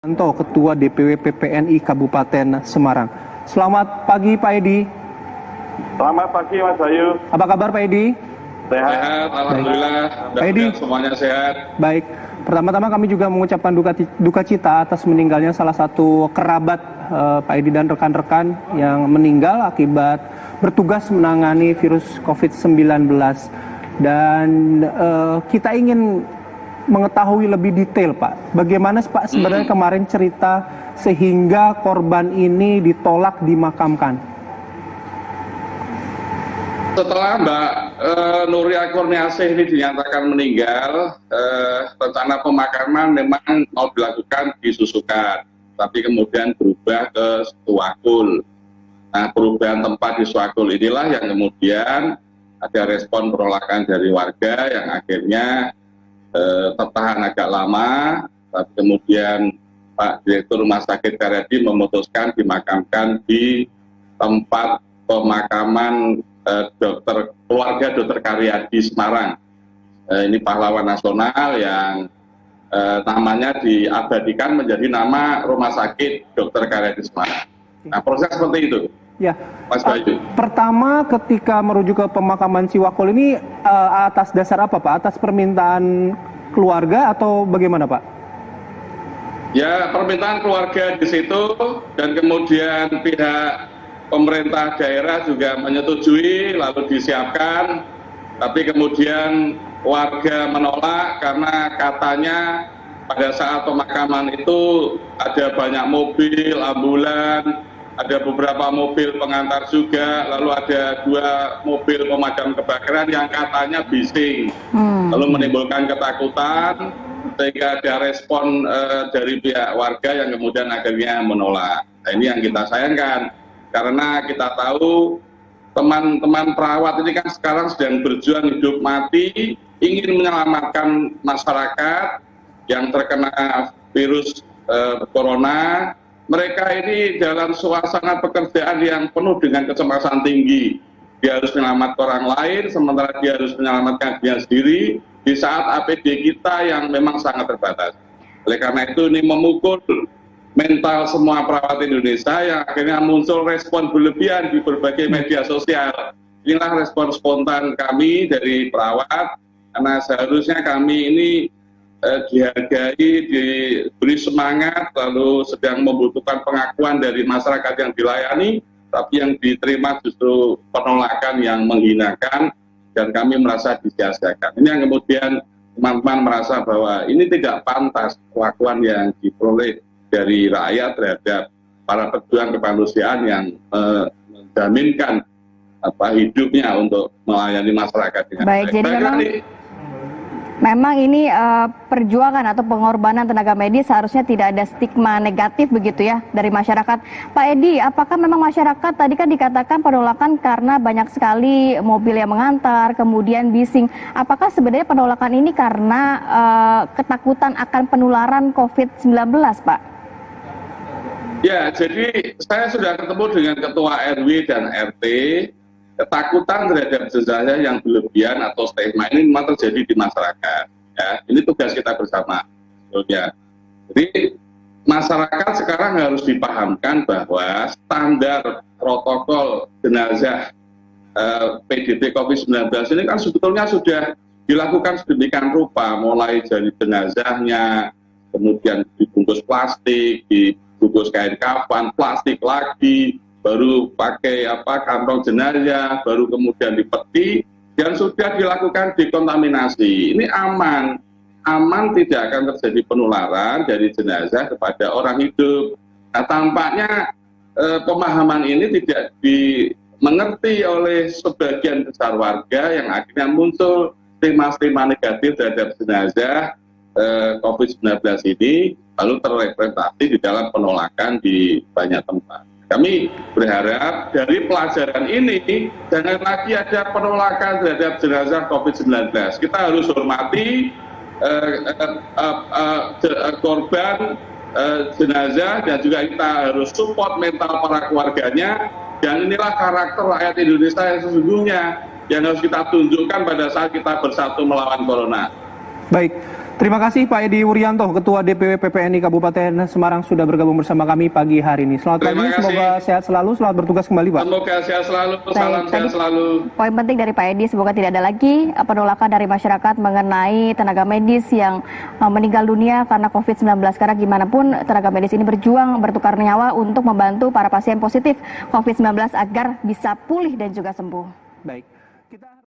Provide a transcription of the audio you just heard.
Anto, Ketua DPW PPNI Kabupaten Semarang. Selamat pagi Pak Edi. Selamat pagi Mas Bayu. Apa kabar Pak Edi? Sehat, alhamdulillah. Pak Edi, semuanya sehat. Baik. Pertama-tama kami juga mengucapkan duka cita atas meninggalnya salah satu kerabat Pak Edi dan rekan-rekan yang meninggal akibat bertugas menangani virus COVID-19. Dan kita ingin mengetahui lebih detail Pak, bagaimana Pak sebenarnya kemarin cerita sehingga korban ini ditolak dimakamkan? Setelah Mbak Nuria Kurniasih ini dinyatakan meninggal, rencana pemakaman memang mau dilakukan di Susukan, tapi kemudian berubah ke Suwakul. Nah, perubahan tempat di Suwakul inilah yang kemudian ada respon penolakan dari warga yang akhirnya tertahan agak lama, tapi kemudian Pak Direktur Rumah Sakit Karyadi memutuskan dimakamkan di tempat pemakaman keluarga Dokter Karyadi Semarang. Ini pahlawan nasional yang namanya diabadikan menjadi nama Rumah Sakit Dokter Karyadi Semarang. Nah, proses seperti itu. Ya, Mas Bayu. Pertama ketika merujuk ke pemakaman Siwakul ini atas dasar apa Pak? Atas permintaan keluarga atau bagaimana Pak? Ya, permintaan keluarga di situ dan kemudian pihak pemerintah daerah juga menyetujui lalu disiapkan, tapi kemudian warga menolak karena katanya pada saat pemakaman itu ada banyak mobil, ambulan, ada beberapa mobil pengantar juga, lalu ada 2 mobil pemadam kebakaran yang katanya bising, lalu menimbulkan ketakutan, sehingga ada respon dari pihak warga yang kemudian akhirnya menolak. Nah, ini yang kita sayangkan, karena kita tahu teman-teman perawat ini kan sekarang sedang berjuang hidup mati, ingin menyelamatkan masyarakat yang terkena virus corona. Mereka ini dalam suasana pekerjaan yang penuh dengan kecemasan tinggi. Dia harus menyelamatkan orang lain, sementara dia harus menyelamatkan dia sendiri di saat APD kita yang memang sangat terbatas. Oleh karena itu ini memukul mental semua perawat Indonesia yang akhirnya muncul respon berlebihan di berbagai media sosial. Inilah respon spontan kami dari perawat, karena seharusnya kami ini dihargai, diberi semangat, lalu sedang membutuhkan pengakuan dari masyarakat yang dilayani, tapi yang diterima justru penolakan yang menghinakan, dan kami merasa disia-siakan. Ini yang kemudian teman-teman merasa bahwa ini tidak pantas perlakuan yang diperoleh dari rakyat terhadap para pejuang kemanusiaan yang menjaminkan hidupnya untuk melayani masyarakat dengan baik. Jadi memang ini perjuangan atau pengorbanan tenaga medis seharusnya tidak ada stigma negatif begitu ya dari masyarakat. Pak Edi, apakah memang masyarakat tadi kan dikatakan penolakan karena banyak sekali mobil yang mengantar, kemudian bising. Apakah sebenarnya penolakan ini karena ketakutan akan penularan COVID-19, Pak? Ya, jadi saya sudah ketemu dengan Ketua RW dan RT. Ketakutan terhadap jenazah yang berlebihan atau stigma ini memang terjadi di masyarakat. Ya, ini tugas kita bersama. Ya. Jadi masyarakat sekarang harus dipahamkan bahwa standar protokol jenazah PDP COVID-19 ini kan sebetulnya sudah dilakukan sedemikian rupa, mulai dari jenazahnya, kemudian dibungkus plastik, dibungkus kain kafan, plastik lagi, baru pakai kantong jenazah, baru kemudian dipeti, dan sudah dilakukan dekontaminasi. Ini aman tidak akan terjadi penularan dari jenazah kepada orang hidup. Nah, tampaknya pemahaman ini tidak dimengerti oleh sebagian besar warga yang akhirnya muncul stigma-stigma negatif terhadap jenazah COVID-19 ini, lalu terrepresentasi di dalam penolakan di banyak tempat. Kami berharap dari pelajaran ini jangan lagi ada penolakan terhadap jenazah COVID-19. Kita harus hormati korban jenazah, dan juga kita harus support mental para keluarganya. Dan inilah karakter rakyat Indonesia yang sesungguhnya yang harus kita tunjukkan pada saat kita bersatu melawan corona. Baik. Terima kasih Pak Edi Wuryanto, Ketua DPW PPNI Kabupaten Semarang sudah bergabung bersama kami pagi hari ini. Selamat pagi, semoga sehat selalu, selamat bertugas kembali Pak. Semoga sehat selalu, salam sehat selalu. Poin penting dari Pak Edi, semoga tidak ada lagi penolakan dari masyarakat mengenai tenaga medis yang meninggal dunia karena COVID-19. Karena gimana pun tenaga medis ini berjuang bertukar nyawa untuk membantu para pasien positif COVID-19 agar bisa pulih dan juga sembuh. Baik.